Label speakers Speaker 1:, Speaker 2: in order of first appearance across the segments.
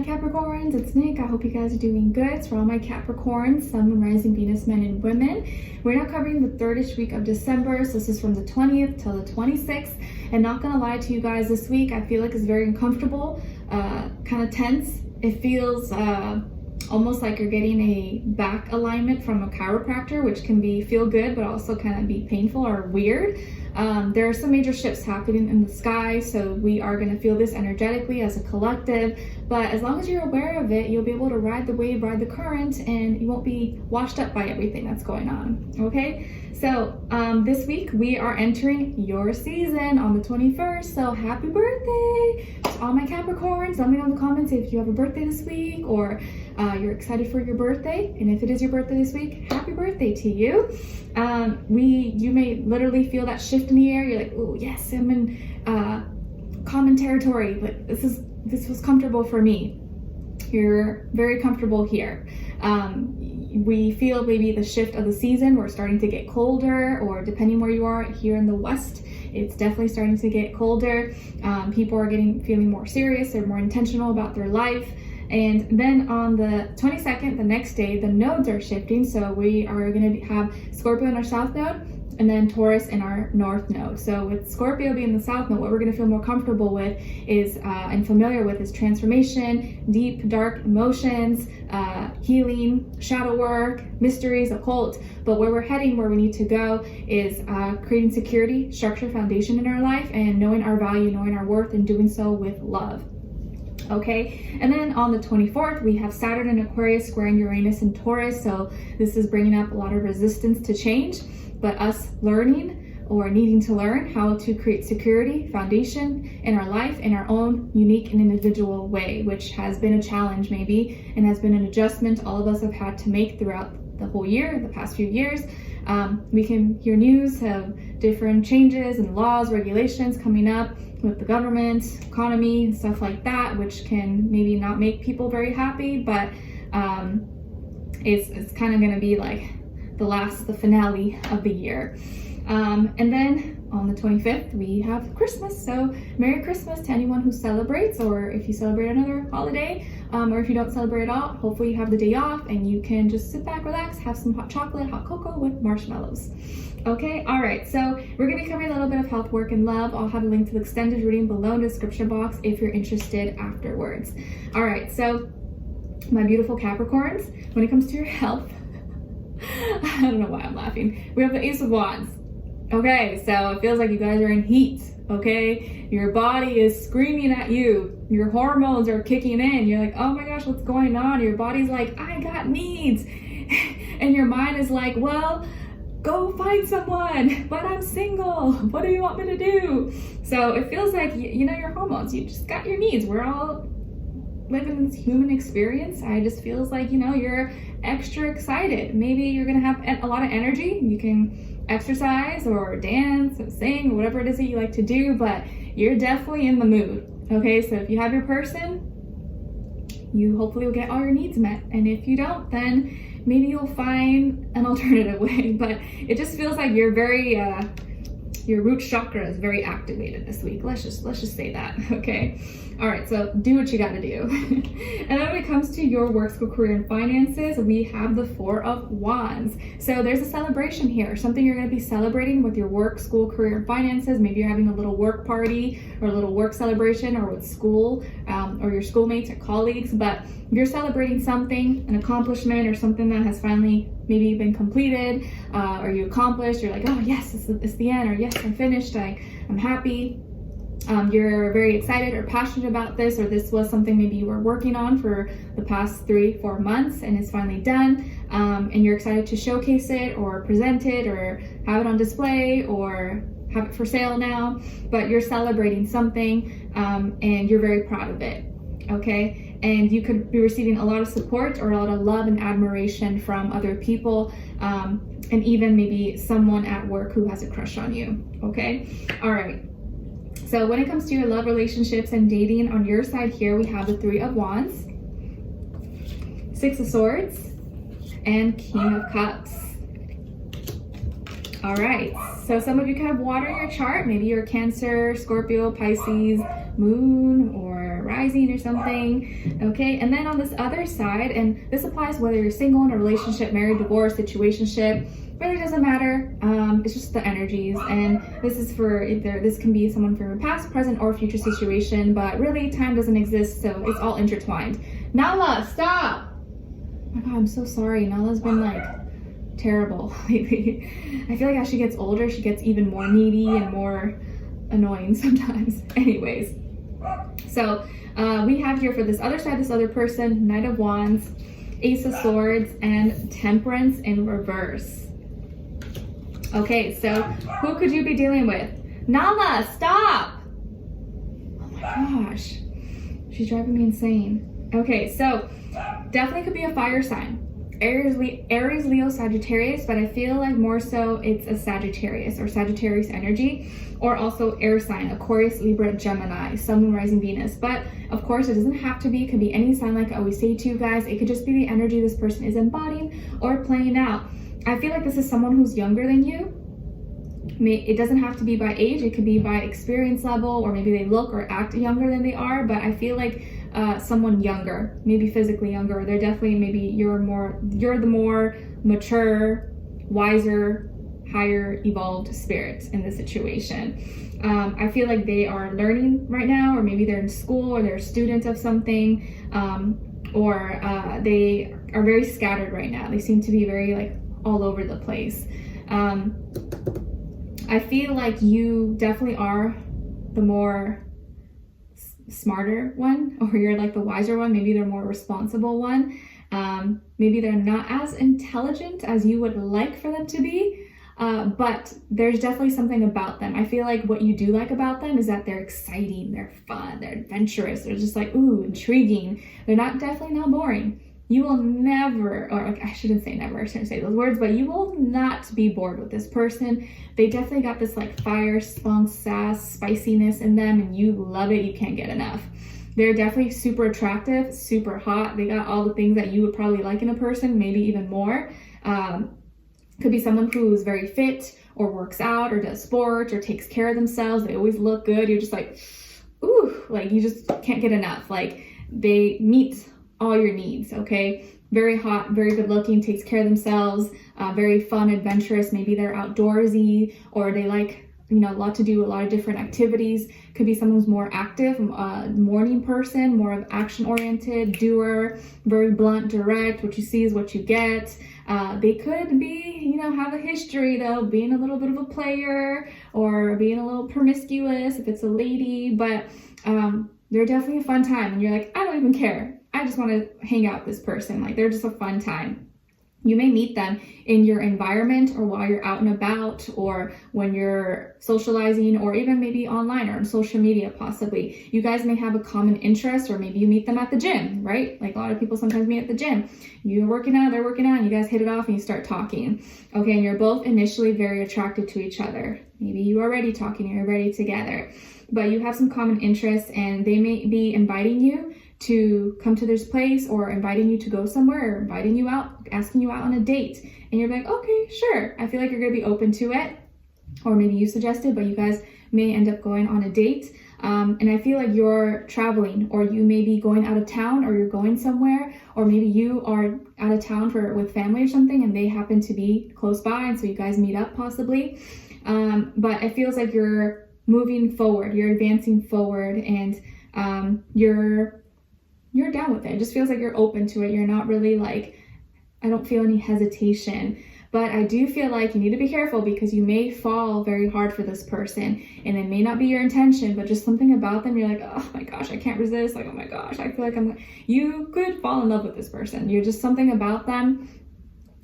Speaker 1: Hi Capricorns, it's Nick. I hope you guys are doing good. It's for all my Capricorns, Sun, Moon, Rising, Venus, men, and women. We're now covering the third-ish week of December, so this is from the 20th till the 26th. And not gonna lie to you guys, this week I feel like it's very uncomfortable, kind of tense. It feels almost like you're getting a back alignment from a chiropractor, which can feel good, but also kind of be painful or weird. There are some major shifts happening in the sky, so we are going to feel this energetically as a collective, but as long as you're aware of it, you'll be able to ride the wave, ride the current, and you won't be washed up by everything that's going on, okay? So this week we are entering your season on the 21st, so happy birthday to all my Capricorns. Let me know in the comments if you have a birthday this week or you're excited for your birthday, and if it is your birthday this week, happy birthday to you. You may literally feel that shift in the air. You're like, oh yes, I'm in common territory, but this was comfortable for me. You're very comfortable here. We feel maybe the shift of the season. We're starting to get colder, or depending where you are here in the West, it's definitely starting to get colder. People are feeling more serious. They're more intentional about their life. And then on the 22nd, the next day, the nodes are shifting. So we are going to have Scorpio in our south node and then Taurus in our north node. So with Scorpio being the south node, what we're going to feel more comfortable with is and familiar with is transformation, deep, dark emotions, healing, shadow work, mysteries, occult. But where we're heading, where we need to go is creating security, structure, foundation in our life, and knowing our value, knowing our worth, and doing so with love. Okay, and then on the 24th, we have Saturn in Aquarius squaring Uranus in Taurus. So this is bringing up a lot of resistance to change, but us learning or needing to learn how to create security, foundation in our life in our own unique and individual way, which has been a challenge maybe, and has been an adjustment all of us have had to make throughout the whole year, the past few years. We can hear news of different changes and laws, regulations coming up with the government, economy, and stuff like that, which can maybe not make people very happy, but it's kind of going to be like the finale of the year. And then on the 25th, we have Christmas. So Merry Christmas to anyone who celebrates, or if you celebrate another holiday, or if you don't celebrate at all, hopefully you have the day off and you can just sit back, relax, have some hot chocolate, hot cocoa with marshmallows. Okay, all right, so we're gonna be covering a little bit of health, work, and love. I'll have a link to the extended reading below in the description box if you're interested afterwards. All right, so my beautiful Capricorns, when it comes to your health, I don't know why I'm laughing. We have the Ace of Wands. Okay, so it feels like you guys are in heat, okay? Your body is screaming at you. Your hormones are kicking in. You're like, oh my gosh, what's going on? Your body's like, I got needs. And your mind is like, well, go find someone, but I'm single. What do you want me to do? So it feels like, you know, your hormones, you just got your needs. We're all living this human experience. I just feels like, you know, you're extra excited. Maybe you're gonna have a lot of energy. You can exercise or dance and sing, whatever it is that you like to do, but you're definitely in the mood. Okay, so if you have your person, you hopefully will get all your needs met. And if you don't, then maybe you'll find an alternative way. But it just feels like you're very your root chakra is very activated this week. Let's just say that, okay? All right, so do what you gotta do. And then when it comes to your work, school, career, and finances, we have the Four of Wands. So there's a celebration here, something you're gonna be celebrating with your work, school, career, and finances. Maybe you're having a little work party or a little work celebration, or with school or your schoolmates or colleagues, but you're celebrating something, an accomplishment, or something that has finally maybe been completed, or you accomplished. You're like, oh yes, it's the end, or yes, I'm finished, I'm happy. You're very excited or passionate about this, or this was something maybe you were working on for the past 3-4 months and it's finally done, and you're excited to showcase it or present it or have it on display or have it for sale now, but you're celebrating something, and you're very proud of it, okay? And you could be receiving a lot of support or a lot of love and admiration from other people, and even maybe someone at work who has a crush on you, okay? All right. So when it comes to your love, relationships, and dating, on your side here, we have the Three of Wands, Six of Swords, and King of Cups. All right, so some of you could have water in your chart. Maybe you're Cancer, Scorpio, Pisces, Moon, or Rising or something. Okay, and then on this other side, and this applies whether you're single, in a relationship, married, divorced, situationship, really doesn't matter. It's just the energies, and this is for either, this can be someone from your past, present, or future situation, but really time doesn't exist, so it's all intertwined. Nala, stop! Oh my God, I'm so sorry. Nala's been like terrible lately. I feel like as she gets older, she gets even more needy and more annoying sometimes. Anyways, so we have here for this other side, this other person, Knight of Wands, Ace of Swords, and Temperance in reverse. Okay, so who could you be dealing with? Nala, stop! Oh my gosh, she's driving me insane. Okay, so definitely could be a fire sign. Aries, Leo, Sagittarius, but I feel like more so it's a Sagittarius or Sagittarius energy, or also air sign, Aquarius, Libra, Gemini, Sun, Moon, Rising, Venus. But of course, it doesn't have to be. It could be any sign, like I always say to you guys. It could just be the energy this person is embodying or playing out. I feel like this is someone who's younger than you. It doesn't have to be by age. It could be by experience level, or maybe they look or act younger than they are. But I feel like someone younger, maybe physically younger. They're definitely, maybe you're the more mature, wiser, higher evolved spirit in this situation. I feel like they are learning right now, or maybe they're in school, or they're a student of something, or they are very scattered right now. They seem to be very like all over the place. I feel like you definitely are the more smarter one, or you're like the wiser one. Maybe they're more responsible one. Maybe they're not as intelligent as you would like for them to be, but there's definitely something about them. I feel like what you do like about them is that they're exciting, they're fun, they're adventurous, they're just like, ooh, intriguing. They're definitely not boring. You will never, or I shouldn't say never, I shouldn't say those words, but you will not be bored with this person. They definitely got this like fire, spunk, sass, spiciness in them, and you love it. You can't get enough. They're definitely super attractive, super hot. They got all the things that you would probably like in a person, maybe even more. Could be someone who's very fit, or works out, or does sports, or takes care of themselves. They always look good. You're just like, ooh, like you just can't get enough. Like they meet all your needs. Okay, very hot, very good looking, takes care of themselves, very fun, adventurous. Maybe they're outdoorsy, or they like, you know, a lot of different activities. Could be someone who's more active, morning person, more of action oriented, doer, very blunt, direct. What you see is what you get. They could be, you know, have a history though, being a little bit of a player, or being a little promiscuous if it's a lady, but they're definitely a fun time, and you're like, I don't even care. I just want to hang out with this person. Like they're just a fun time. You may meet them in your environment, or while you're out and about, or when you're socializing, or even maybe online or on social media possibly. You guys may have a common interest, or maybe you meet them at the gym, right? Like a lot of people sometimes meet at the gym. You're working out, they're working out, and you guys hit it off and you start talking. Okay, and you're both initially very attracted to each other. Maybe you are already talking, you're already together, but you have some common interests, and they may be inviting you to come to this place, or inviting you to go somewhere, or inviting you out, asking you out on a date. And you're like, okay, sure. I feel like you're gonna be open to it. Or maybe you suggested, but you guys may end up going on a date. And I feel like you're traveling, or you may be going out of town, or you're going somewhere, or maybe you are out of town with family or something, and they happen to be close by, and so you guys meet up possibly. But it feels like you're moving forward, you're advancing forward, and you're down with it. It just feels like you're open to it. You're not really like, I don't feel any hesitation. But I do feel like you need to be careful, because you may fall very hard for this person, and it may not be your intention, but just something about them, you're like, oh my gosh, I can't resist. Like, oh my gosh, I feel like you could fall in love with this person. You're just something about them.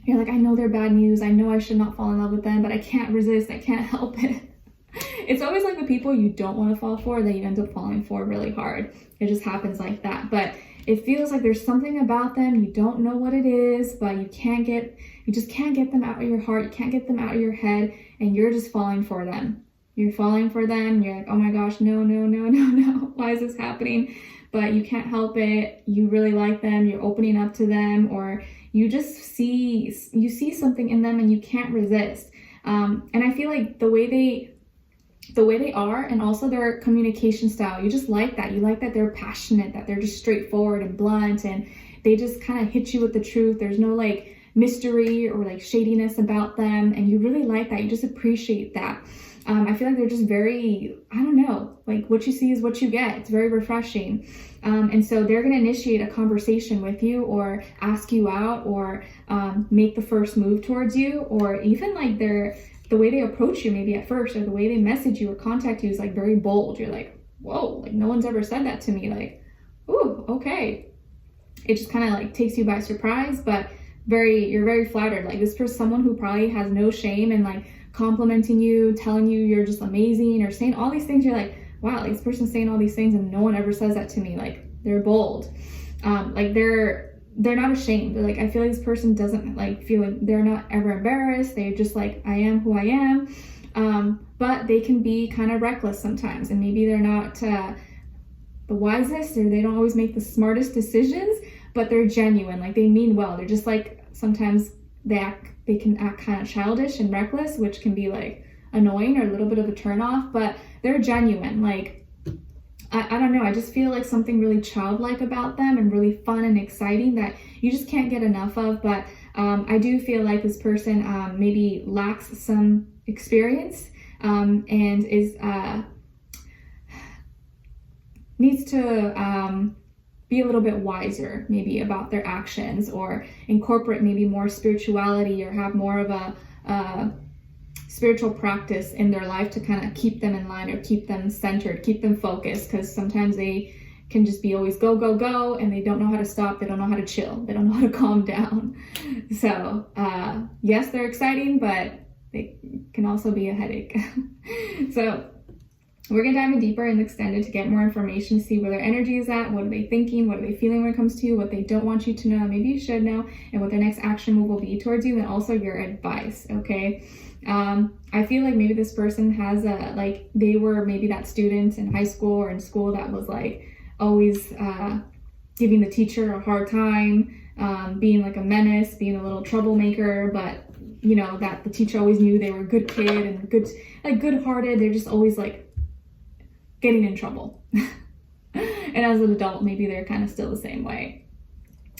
Speaker 1: You're like, I know they're bad news. I know I should not fall in love with them, but I can't resist. I can't help it. It's always like the people you don't want to fall for that you end up falling for really hard. It just happens like that. But it feels like there's something about them. You don't know what it is, but you just can't get them out of your heart. You can't get them out of your head, and you're just falling for them. You're falling for them. You're like, oh my gosh, no. Why is this happening? But you can't help it. You really like them. You're opening up to them, or you just see something in them and you can't resist. And I feel like the way they are, and also their communication style, you just like that. You like that they're passionate, that they're just straightforward and blunt, and they just kind of hit you with the truth. There's no like mystery or like shadiness about them, and you really like that. You just appreciate that. I feel like they're just very, I don't know, like what you see is what you get. It's very refreshing. And so they're going to initiate a conversation with you, or ask you out, or make the first move towards you, or even like the way they approach you maybe at first, or the way they message you or contact you is like very bold. You're like, whoa, like no one's ever said that to me. Like, ooh, okay. It just kind of like takes you by surprise, but you're very flattered. Like this person, someone who probably has no shame and like complimenting you, telling you you're just amazing, or saying all these things. You're like, wow, like this person's saying all these things and no one ever says that to me. Like they're bold. Like they're not ashamed. Like I feel like this person doesn't like feel like they're not ever embarrassed. They're just like, I am who I am. But they can be kind of reckless sometimes, and maybe they're not the wisest, or they don't always make the smartest decisions, but they're genuine. Like they mean well. They're just like, sometimes they can act kind of childish and reckless, which can be like annoying or a little bit of a turn off, but they're genuine. Like, I don't know, I just feel like something really childlike about them, and really fun and exciting that you just can't get enough of. But I do feel like this person maybe lacks some experience, and is needs to be a little bit wiser maybe about their actions, or incorporate maybe more spirituality, or have more of a spiritual practice in their life to kind of keep them in line, or keep them centered, keep them focused, because sometimes they can just be always go, go, go, and they don't know how to stop. They don't know how to chill. They don't know how to calm down. So yes, they're exciting, but they can also be a headache. So we're going to dive in deeper and extended to get more information, see where their energy is at, what are they thinking, what are they feeling when it comes to you, what they don't want you to know, maybe you should know, and what their next action move will be towards you, and also your advice, okay? I feel like maybe this person has like they were maybe that student in high school or in school that was like always giving the teacher a hard time, being like a menace, being a little troublemaker, but you know, that the teacher always knew they were a good kid and good-hearted. They're just always like getting in trouble. And as an adult, maybe they're kind of still the same way.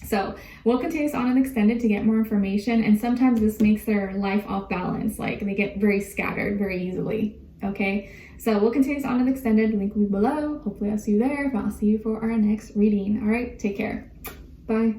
Speaker 1: So we'll continue this on and extended to get more information. And sometimes this makes their life off balance. Like they get very scattered very easily. Okay. So we'll continue this on and extended. Link will be below. Hopefully I'll see you there. If I'll see you for our next reading. All right. Take care. Bye.